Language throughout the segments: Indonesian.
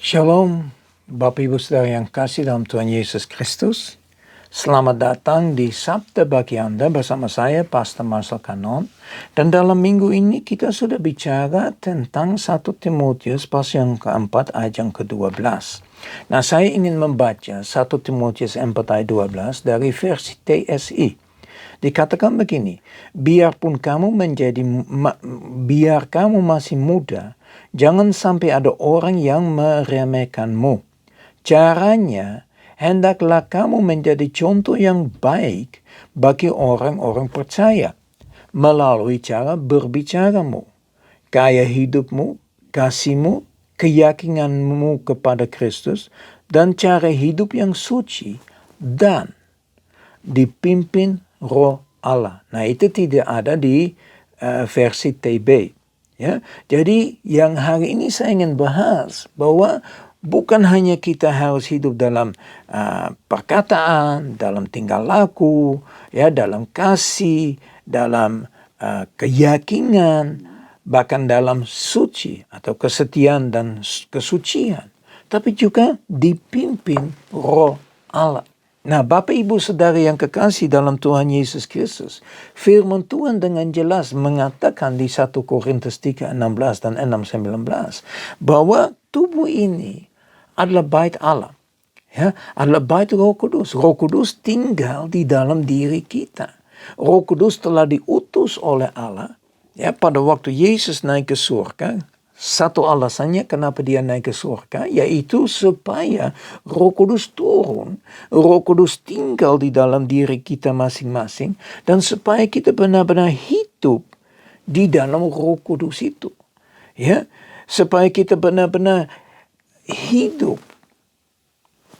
Shalom, Bapak Ibu Saudara yang kasih dalam Tuhan Yesus Kristus. Selamat datang di Sabda bagi Anda bersama saya, Pastor Marcel Kanon. Dan dalam minggu ini kita sudah bicara tentang 1 Timotius pasal yang keempat ayat yang ke-12. Nah, saya ingin membaca 1 Timotius 4 ayat 12 dari versi TSI. Dikatakan begini, biar kamu masih muda, jangan sampai ada orang yang meremehkanmu. Caranya, hendaklah kamu menjadi contoh yang baik bagi orang-orang percaya melalui cara berbicaramu, gaya hidupmu, kasihmu, keyakinanmu kepada Kristus, dan cara hidup yang suci dan dipimpin Roh Allah. Nah, itu tidak ada di versi TB. Ya, jadi yang hari ini saya ingin bahas bahwa bukan hanya kita harus hidup dalam perkataan, dalam tingkah laku, ya, dalam kasih, dalam keyakinan, bahkan dalam suci atau kesetiaan dan kesucian, tapi juga dipimpin Roh Allah. Nah, Bapak Ibu Saudara yang kekasih dalam Tuhan Yesus Kristus, firman Tuhan dengan jelas mengatakan di 1 Korintus 3:16 dan 6:19 bahwa tubuh ini adalah bait Allah. Ya, adalah bait Roh Kudus. Roh Kudus tinggal di dalam diri kita. Roh Kudus telah diutus oleh Allah, ya, pada waktu Yesus naik ke surga. Satu alasannya kenapa dia naik ke surga, yaitu supaya Roh Kudus turun, Roh Kudus tinggal di dalam diri kita masing-masing, dan supaya kita benar-benar hidup di dalam Roh Kudus itu. Ya, supaya kita benar-benar hidup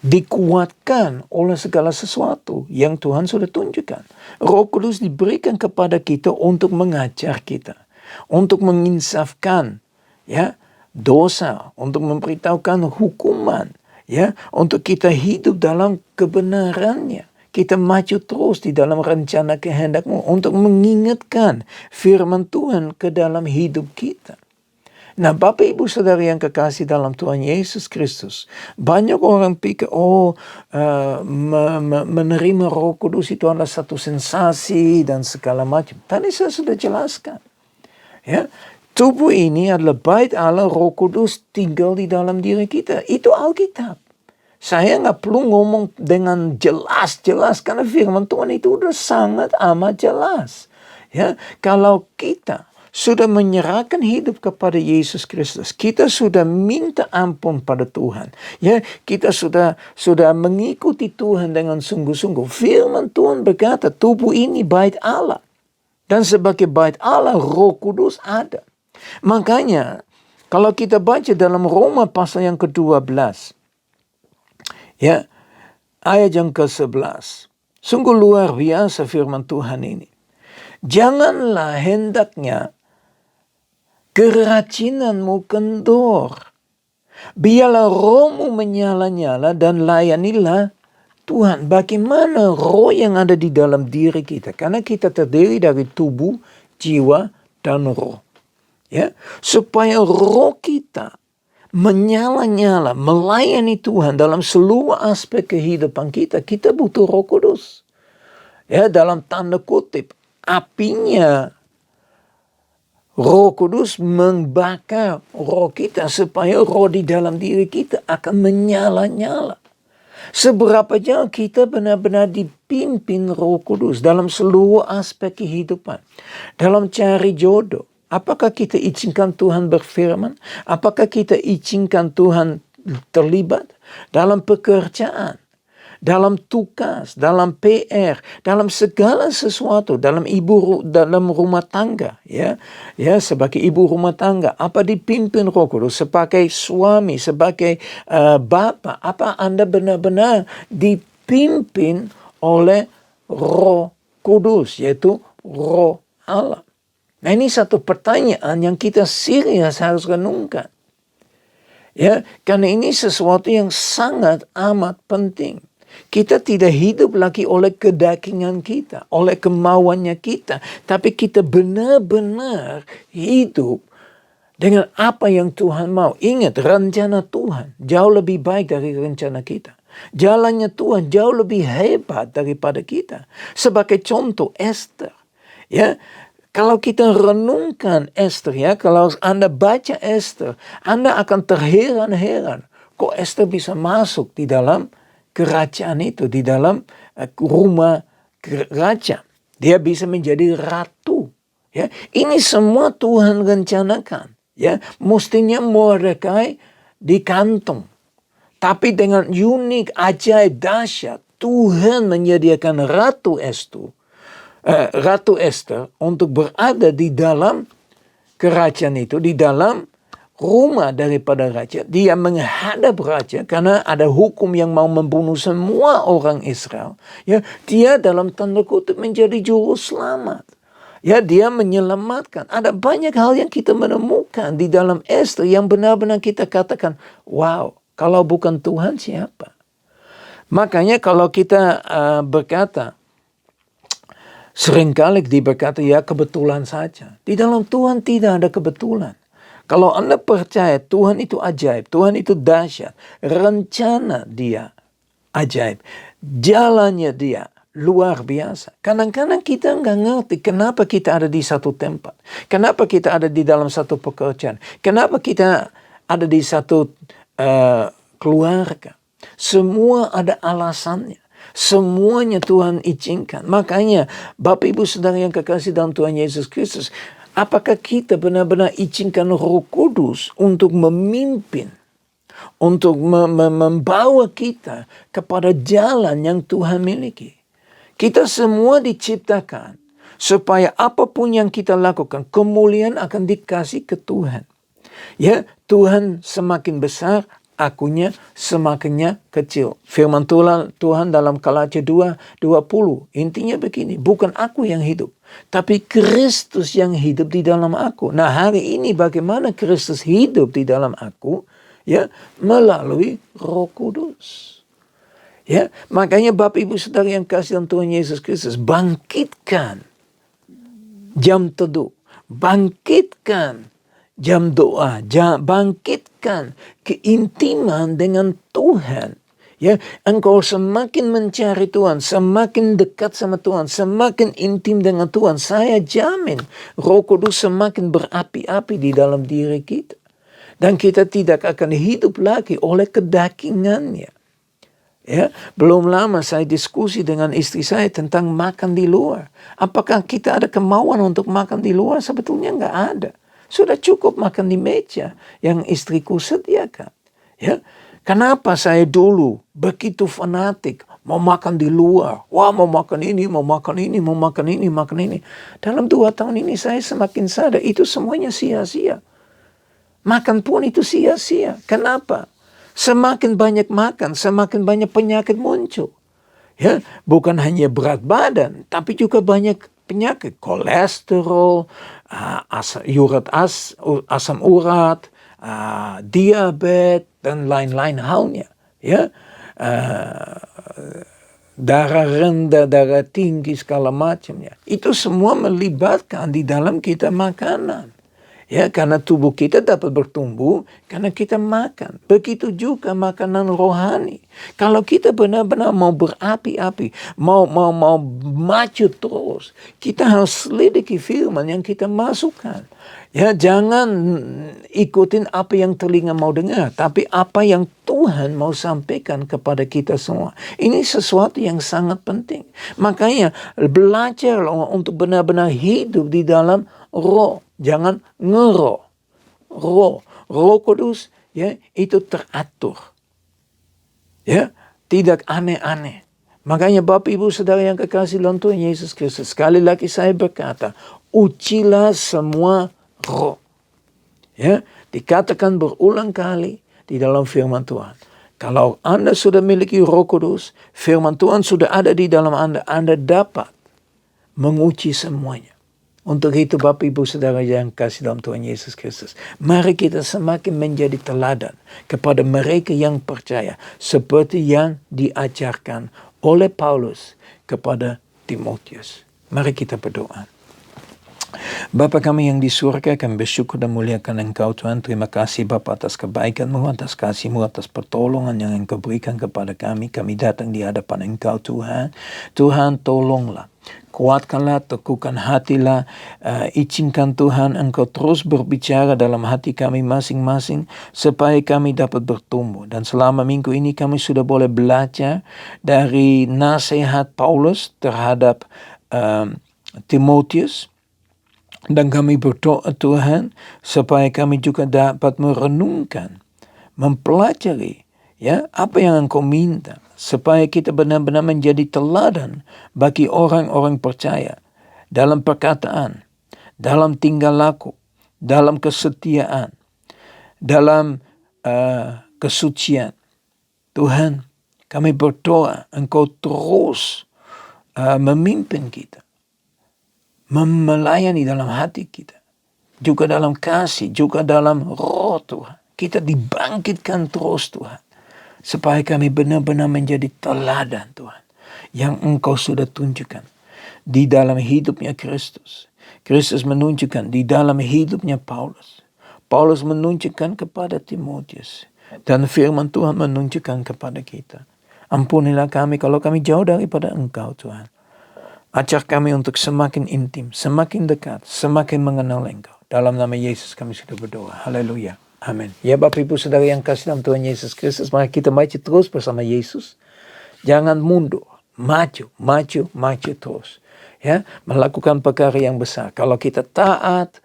dikuatkan oleh segala sesuatu yang Tuhan sudah tunjukkan. Roh Kudus diberikan kepada kita untuk mengajar kita, untuk menginsafkan, ya, dosa, untuk memberitahukan hukuman, ya, untuk kita hidup dalam kebenarannya. Kita maju terus di dalam rencana kehendak-Mu untuk mengingatkan firman Tuhan ke dalam hidup kita. Nah, Bapak Ibu Saudara yang kekasih dalam Tuhan Yesus Kristus, banyak orang pikir, menerima Roh Kudus itu adalah satu sensasi dan segala macam. Tadi saya sudah jelaskan, ya. Tubuh ini adalah bait Allah, Roh Kudus tinggal di dalam diri kita. Itu Alkitab. Saya nggak perlu ngomong dengan jelas-jelas karena firman Tuhan itu udah sangat amat jelas. Ya, kalau kita sudah menyerahkan hidup kepada Yesus Kristus, kita sudah minta ampun pada Tuhan. Ya, kita sudah mengikuti Tuhan dengan sungguh-sungguh. Firman Tuhan berkata, tubuh ini bait Allah. Dan sebagai bait Allah, Roh Kudus ada. Makanya, kalau kita baca dalam Roma pasal yang ke-12, ya, ayat yang ke-11, sungguh luar biasa firman Tuhan ini. Janganlah hendaknya keracinanmu kendor. Biarlah rohmu menyala-nyala dan layanilah Tuhan. Bagaimana roh yang ada di dalam diri kita? Karena kita terdiri dari tubuh, jiwa, dan roh. Ya, supaya roh kita menyala-nyala, melayani Tuhan dalam seluruh aspek kehidupan kita, kita butuh Roh Kudus. Ya, dalam tanda kutip, apinya Roh Kudus membakar roh kita supaya roh di dalam diri kita akan menyala-nyala. Seberapa jauh kita benar-benar dipimpin Roh Kudus dalam seluruh aspek kehidupan. Dalam cari jodoh, apakah kita izinkan Tuhan berfirman? Apakah kita izinkan Tuhan terlibat dalam pekerjaan, dalam tugas, dalam PR, dalam segala sesuatu, dalam rumah tangga, ya, sebagai ibu rumah tangga, apa dipimpin Roh Kudus, sebagai suami, sebagai bapa, apa Anda benar-benar dipimpin oleh Roh Kudus, yaitu Roh Allah. Nah, ini satu pertanyaan yang kita serius harus renungkan. Ya, karena ini sesuatu yang sangat amat penting. Kita tidak hidup lagi oleh kedagingan kita, oleh kemauannya kita, tapi kita benar-benar hidup dengan apa yang Tuhan mau. Ingat, rencana Tuhan jauh lebih baik dari rencana kita. Jalannya Tuhan jauh lebih hebat daripada kita. Sebagai contoh, Esther. Ya, kalau kita renungkan Esther, ya, kalau Anda baca Esther, Anda akan terheran-heran. Kok Esther bisa masuk di dalam kerajaan itu, di dalam rumah raja. Dia bisa menjadi ratu. Ya, ini semua Tuhan rencanakan. Ya, mestinya Mordekai dikantung. Tapi dengan unik, ajaib, dahsyat, Tuhan menyediakan Ratu Esther untuk berada di dalam kerajaan itu, di dalam rumah daripada raja. Dia menghadap raja karena ada hukum yang mau membunuh semua orang Israel. Ya, dia dalam tanda kutip menjadi juru selamat. Ya, dia menyelamatkan. Ada banyak hal yang kita menemukan di dalam Esther yang benar-benar kita katakan, wow, kalau bukan Tuhan siapa? Makanya kalau kita berkata, seringkali berkata, ya kebetulan saja. Di dalam Tuhan tidak ada kebetulan. Kalau Anda percaya Tuhan itu ajaib, Tuhan itu dahsyat, rencana dia ajaib, jalannya dia luar biasa. Kadang-kadang kita nggak ngerti kenapa kita ada di satu tempat. Kenapa kita ada di dalam satu pekerjaan. Kenapa kita ada di satu keluarga. Semua ada alasannya. Semuanya Tuhan izinkan. Makanya Bapak Ibu Saudara yang kekasih dalam Tuhan Yesus Kristus. Apakah kita benar-benar izinkan Roh Kudus untuk memimpin. Untuk membawa kita kepada jalan yang Tuhan miliki. Kita semua diciptakan supaya apapun yang kita lakukan, kemuliaan akan dikasih ke Tuhan. Ya, Tuhan semakin besar, akunya semakinnya kecil. Firman Tuhan dalam Galatia 2:20. Intinya begini, bukan aku yang hidup, tapi Kristus yang hidup di dalam aku. Nah, hari ini bagaimana Kristus hidup di dalam aku? Ya, melalui Roh Kudus. Ya, makanya Bapak Ibu Saudara yang kasih dalam Tuhan Yesus Kristus, bangkitkan jam teduh, bangkitkan jam doa, bangkitkan keintiman dengan Tuhan. Ya, engkau semakin mencari Tuhan, semakin dekat sama Tuhan, semakin intim dengan Tuhan, saya jamin Roh Kudus semakin berapi-api di dalam diri kita. Dan kita tidak akan hidup lagi oleh kedagingannya. Ya, belum lama saya diskusi dengan istri saya tentang makan di luar. Apakah kita ada kemauan untuk makan di luar? Sebetulnya nggak ada. Sudah cukup makan di meja yang istriku sediakan. Ya, kenapa saya dulu begitu fanatik mau makan di luar? Wah, mau makan ini, mau makan ini, mau makan ini, makan ini. Dalam 2 tahun ini saya semakin sadar itu semuanya sia-sia. Makan pun itu sia-sia. Kenapa? Semakin banyak makan, semakin banyak penyakit muncul. Ya, bukan hanya berat badan, tapi juga banyak penyakit, kolesterol, asam urat, diabetes dan lain-lain halnya. Ya, darah rendah, darah tinggi, segala macamnya. Itu semua melibatkan di dalam kita makanan. Ya, karena tubuh kita dapat bertumbuh karena kita makan. Begitu juga makanan rohani. Kalau kita benar-benar mau berapi-api, mau maju terus, kita harus selidiki firman yang kita masukkan. Ya, jangan ikutin apa yang telinga mau dengar, tapi apa yang Tuhan mau sampaikan kepada kita semua. Ini sesuatu yang sangat penting. Makanya belajar untuk benar-benar hidup di dalam Roh. Jangan ngeroh. Roh Kudus, ya, itu teratur. Ya, tidak aneh-aneh. Makanya Bapak Ibu Saudara yang kekasih dalam Tuhan Yesus Kristus, sekali lagi saya berkata, ujilah semua roh. Ya, dikatakan berulang kali di dalam firman Tuhan. Kalau Anda sudah memiliki Roh Kudus, firman Tuhan sudah ada di dalam Anda dapat menguji semuanya. Untuk itu Bapak Ibu Saudara yang kasih dalam Tuhan Yesus Kristus, mari kita semakin menjadi teladan kepada mereka yang percaya, seperti yang diajarkan oleh Paulus kepada Timotius. Mari kita berdoa. Bapa kami yang di surga, kami bersyukur dan muliakan Engkau Tuhan. Terima kasih Bapa atas kebaikan-Mu, atas kasih-Mu, atas pertolongan yang Engkau berikan kepada kami. Kami datang di hadapan Engkau Tuhan. Tuhan tolonglah, kuatkanlah, teguhkan hatilah, izinkan Tuhan Engkau terus berbicara dalam hati kami masing-masing supaya kami dapat bertumbuh. Dan selama minggu ini kami sudah boleh belajar dari nasihat Paulus terhadap Timotius. Dan kami berdoa Tuhan supaya kami juga dapat merenungkan, mempelajari apa yang Engkau minta, supaya kita benar-benar menjadi teladan bagi orang-orang percaya dalam perkataan, dalam tingkah laku, dalam kesetiaan, dalam kesucian. Tuhan, kami berdoa Engkau terus memimpin kita, melayani dalam hati kita, juga dalam kasih, juga dalam roh Tuhan. Kita dibangkitkan terus Tuhan, supaya kami benar-benar menjadi teladan Tuhan, yang Engkau sudah tunjukkan di dalam hidupnya Kristus. Kristus menunjukkan di dalam hidupnya Paulus. Paulus menunjukkan kepada Timotius, dan firman Tuhan menunjukkan kepada kita. Ampunilah kami kalau kami jauh daripada Engkau Tuhan. Ajar kami untuk semakin intim, semakin dekat, semakin mengenal Engkau. Dalam nama Yesus kami sudah berdoa. Haleluya. Amin. Ya Bapak Ibu Saudara yang kasih dalam Tuhan Yesus Kristus, mari kita maju terus bersama Yesus. Jangan mundur. Maju terus. Ya, melakukan perkara yang besar. Kalau kita taat,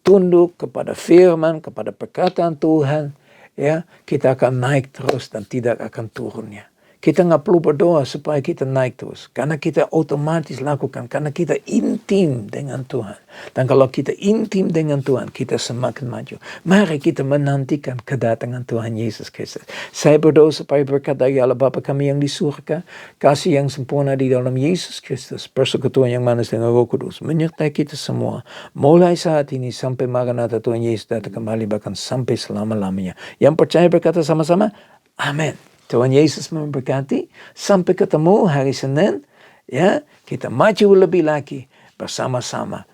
tunduk kepada firman, kepada perkataan Tuhan, ya, kita akan naik terus dan tidak akan turunnya. Kita nggak perlu berdoa supaya kita naik terus, karena kita otomatis lakukan, karena kita intim dengan Tuhan. Dan kalau kita intim dengan Tuhan, kita semakin maju. Mari kita menantikan kedatangan Tuhan Yesus Kristus. Saya berdoa supaya berkat dari Allah Bapa kami yang di surga, kasih yang sempurna di dalam Yesus Kristus, persekutuan yang manis dengan Roh Kudus menyertai kita semua, mulai saat ini sampai Maranatha Tuhan Yesus datang kembali, bahkan sampai selama-lamanya. Yang percaya berkata sama-sama, amin. Tuhan Yesus memberkati. Sampai ketemu hari Senin. Ya, kita maju lebih lagi bersama-sama.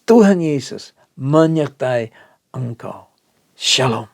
Tuhan Yesus menyertai engkau. Shalom.